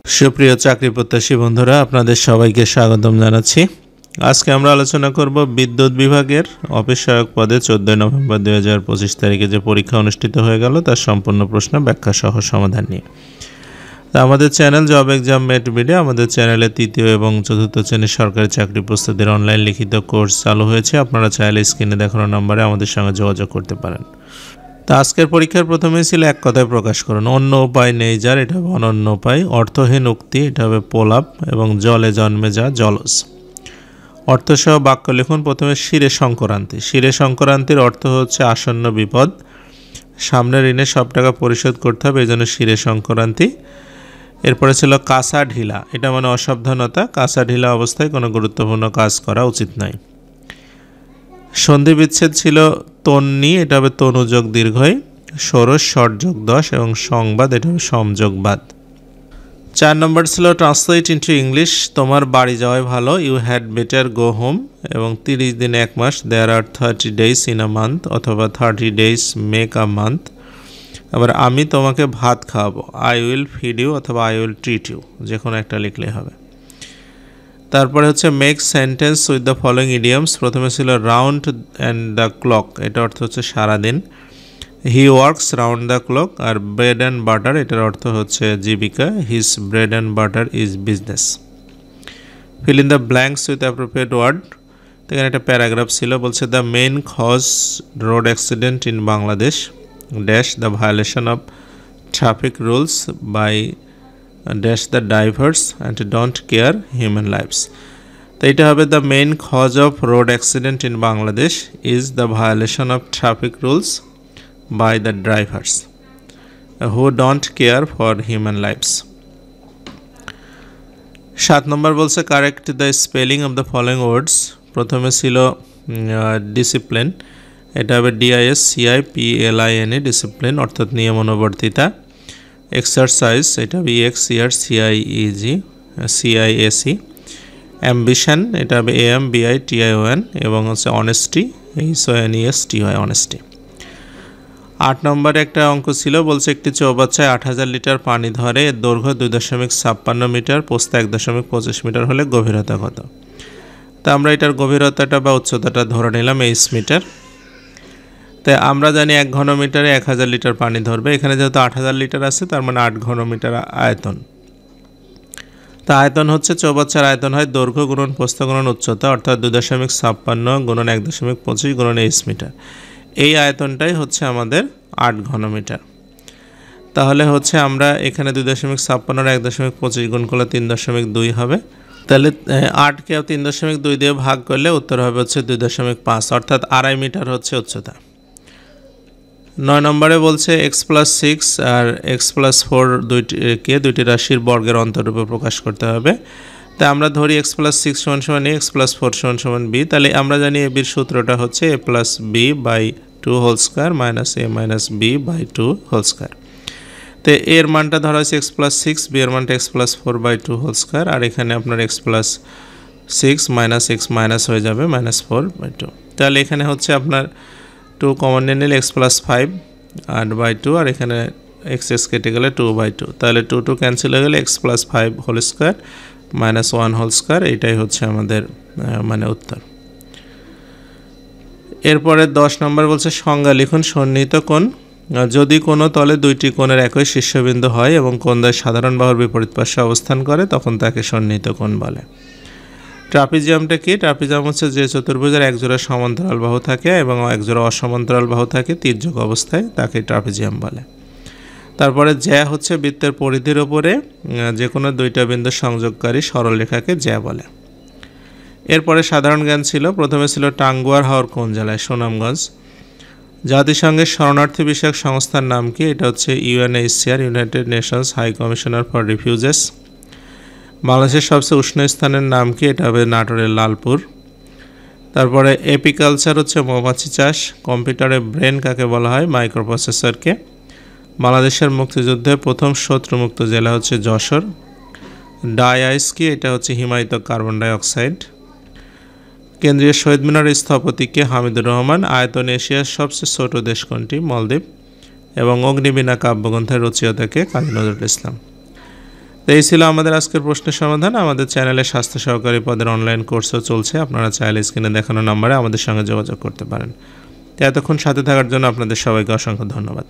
সুপ্রিয় চাকরি প্রত্যাশী বন্ধুরা, আপনাদের সবাইকে স্বাগতম জানাচ্ছি। আজকে আমরা আলোচনা করব বিদ্যুৎ বিভাগের অফিস সহায়ক পদে 14 নভেম্বর 2025 তারিখে যে পরীক্ষা অনুষ্ঠিত হয়ে গেল তার সম্পূর্ণ প্রশ্ন ব্যাখ্যা সহ সমাধান নিয়ে। আমাদের চ্যানেল জব এক্সাম মেট ভিডিও, আমাদের চ্যানেলে তৃতীয় এবং চতুর্থ শ্রেণীর সরকারি চাকরি প্রস্তুতির অনলাইন লিখিত কোর্স চালু হয়েছে। আপনারা চাইলে স্ক্রিনে দেখানো নম্বরে আমাদের সঙ্গে যোগাযোগ করতে পারেন। তা আজকের পরীক্ষার প্রথমেই ছিল এক কথায় প্রকাশ করুন। অন্য উপায় নেই যার, এটা হবে অনন্য উপায়। অর্থহীন উক্তি, এটা হবে পোলাপ। এবং জলে জন্মে যা, জলজ। অর্থসহ বাক্য লিখুন। প্রথমে শিরে সংক্রান্তি। শিরে সংক্রান্তির অর্থ হচ্ছে আসন্ন বিপদ, সামনের ঋণে সব টাকা পরিশোধ করতে হবে, এই জন্য শিরে সংক্রান্তি। এরপরে ছিল কাঁচা ঢিলা, এটা মানে অসাবধানতা। কাঁচা ঢিলা অবস্থায় কোনো গুরুত্বপূর্ণ কাজ করা উচিত নয়। সন্ধি বিচ্ছেদ ছিল তন্নি, এটা হবে তনুযোগ দীর্ঘই। ষোড়শ ষটযোগ 10 এবং সংবাদ, এটা হবে সমযোগবাদ। 4 নম্বর ছিল ট্রান্সলেট ইন্টু ইংলিশ। তোমার বাড়ি যাওয়াই ভালো, you had better go home. এবং 30 দিন 1 মাস, there are 30 days in a month, অথবা 30 ডেজ মেক আ মান্থ। আবার আমি তোমাকে ভাত খাওয়াবো, আই উইল ফিড ইউ অথবা আই উইল ট্রিট ইউ, যে কোনো একটা লিখলেই হবে। তারপরে হচ্ছে make sentence with the following idioms. প্রথমে ছিল রাউন্ড অ্যান্ড দ্য ক্লক, এটা অর্থ হচ্ছে সারাদিন। He works round the clock. আর ব্রেড অ্যান্ড বাটার, এটার অর্থ হচ্ছে জীবিকা। His bread and butter is business. Fill in the blanks with appropriate word. এখানে একটা প্যারাগ্রাফ ছিল, বলছে the main cause road accident in Bangladesh dash the violation of traffic rules by dash the drivers and don't care human lives. তো এটা হবে the main cause of road accident in Bangladesh is the violation of traffic rules by the drivers who don't care for human lifes. 7 number বলছে correct the spelling of the following words. প্রথমে ছিল discipline, এটা হবে DISCIPLIN, discipline অর্থাৎ নিয়মানুবর্তিতা। Exercise, এটা হবে EXERCISE। Ambition, এটা হবে AMBITION। এবং হচ্ছে অনেস্টি, HONESTY হয়, অনেস্টি। 8 নম্বরে একটা অঙ্ক ছিল, বলছে একটি চৌবাচ্চায় 8000 লিটার পানি ধরে, এর দৈর্ঘ্য 2.56 মিটার, প্রস্থ 1.25 মিটার হলে গভীরতা কত? তা আমরা এটার গভীরতাটা বা উচ্চতাটা ধরে নিলাম H মিটার। তাই আমরা জানি 1 ঘনমিটারে 1000 লিটার পানি ধরবে। এখানে যেহেতু 8000 লিটার আছে, তার মানে 8 ঘনমিটার আয়তন। তা আয়তন হচ্ছে চৌবাচ্চার আয়তন হয় দৈর্ঘ্য গুণন প্রস্থ গুণন উচ্চতা, অর্থাৎ 2.56 গুণন 1.25 গুণন H মিটার। এই আয়তনটাই হচ্ছে আমাদের 8 ঘনমিটার। তাহলে হচ্ছে আমরা এখানে 2.56 আর 1.25 গুণ করলে 3.2 হবে। তাহলে 8কে 3.2 দিয়ে ভাগ করলে উত্তর হবে হচ্ছে 2.5, অর্থাৎ 2.5 মিটার হচ্ছে উচ্চতা। 9 নম্বরে বলছে x+6 আর x+4 দুইটি রাশির বর্গের অন্তরূপে প্রকাশ করতে হবে। তাই আমরা ধরি x+6 = a, x+4 = b। তাহলে আমরা জানি a বির সূত্রটা হচ্ছে a+b/2² - a-b/2²। তো এর মানটা ধরা হচ্ছে x+6, b এর মানটা x+4/2²। আর এখানে আপনার x+6 - x মাইনাস হয়ে যাবে -4/2। তাহলে এখানে হচ্ছে আপনার 2 কমন নিয়ে নিলে x+5 8/2, আর এখানে x কেটে গেলে 2/2। তাহলে 2 ক্যান্সেল হয়ে গেলে x+5² - 1²। এটাই হচ্ছে আমাদের মানে উত্তর। এরপরে 10 নম্বর বলছে সংজ্ঞা লিখুন সন্নিহিত কোণ। যদি কোনো তলে দুইটি কোণের একই শীর্ষবিন্দু হয় এবং কোণদ্বয় সাধারণ বাহুর বিপরীত পাশে অবস্থান করে, তখন তাকে সন্নিহিত কোণ বলে। ট্রাপিজিয়ামটা কি? ট্রাপিজিয়াম হচ্ছে যে চতুর্ভুজের একজোড়া সমান্তরাল বাহু থাকে এবং একজোড়া অসমান্তরাল বাহু থাকে তির্যক অবস্থায়, তাকে ট্রাপিজিয়াম বলে। তারপরে জ্যা হচ্ছে বৃত্তের পরিধির উপরে যে কোনো দুইটা বিন্দু সংযোগকারী সরলরেখাকে জ্যা বলে। এরপরে সাধারণ জ্ঞান ছিল, প্রথমে ছিল টাঙ্গুয়ার হাওর কোন জেলায়? সুনামগঞ্জ। জাতিসংঘের শরণার্থী বিষয়ক সংস্থার নাম কি? এটা হচ্ছে UNHCR, United Nations High Commissioner for refugees. বাংলাদেশের সবচেয়ে উষ্ণ স্থানের নাম কি? এটা হবে নাটোরের লালপুর। তারপরে এপিকালচার হচ্ছে মৌমাছি চাষ। কম্পিউটারে ব্রেন কাকে বলা হয়? মাইক্রোপ্রসেসরকে। বাংলাদেশের মুক্তিযুদ্ধে প্রথম শত্রুমুক্ত জেলা হচ্ছে যশোর। ডাই আইস কি? এটা হচ্ছে হিমায়িত কার্বন ডাই অক্সাইড। কেন্দ্রীয় শহীদ মিনারের স্থপতি কে? হামিদুর রহমান। আয়তন এশিয়ার সবচেয়ে ছোট দেশ কোনটি? মালদ্বীপ। এবং অগ্নিবীণা কাব্যগ্রন্থের রচয়িতা কে? কাজী নজরুল ইসলাম। তো এই ছিল আমাদের আজকের প্রশ্নের সমাধান। আমাদের চ্যানেলে স্বাস্থ্য সহকারী পদের অনলাইন কোর্সও চলছে, আপনারা চাইলে স্ক্রিনে দেখানো নম্বরে আমাদের সঙ্গে যোগাযোগ করতে পারেন। তো এতক্ষণ সাথে থাকার জন্য আপনাদের সবাইকে অসংখ্য ধন্যবাদ।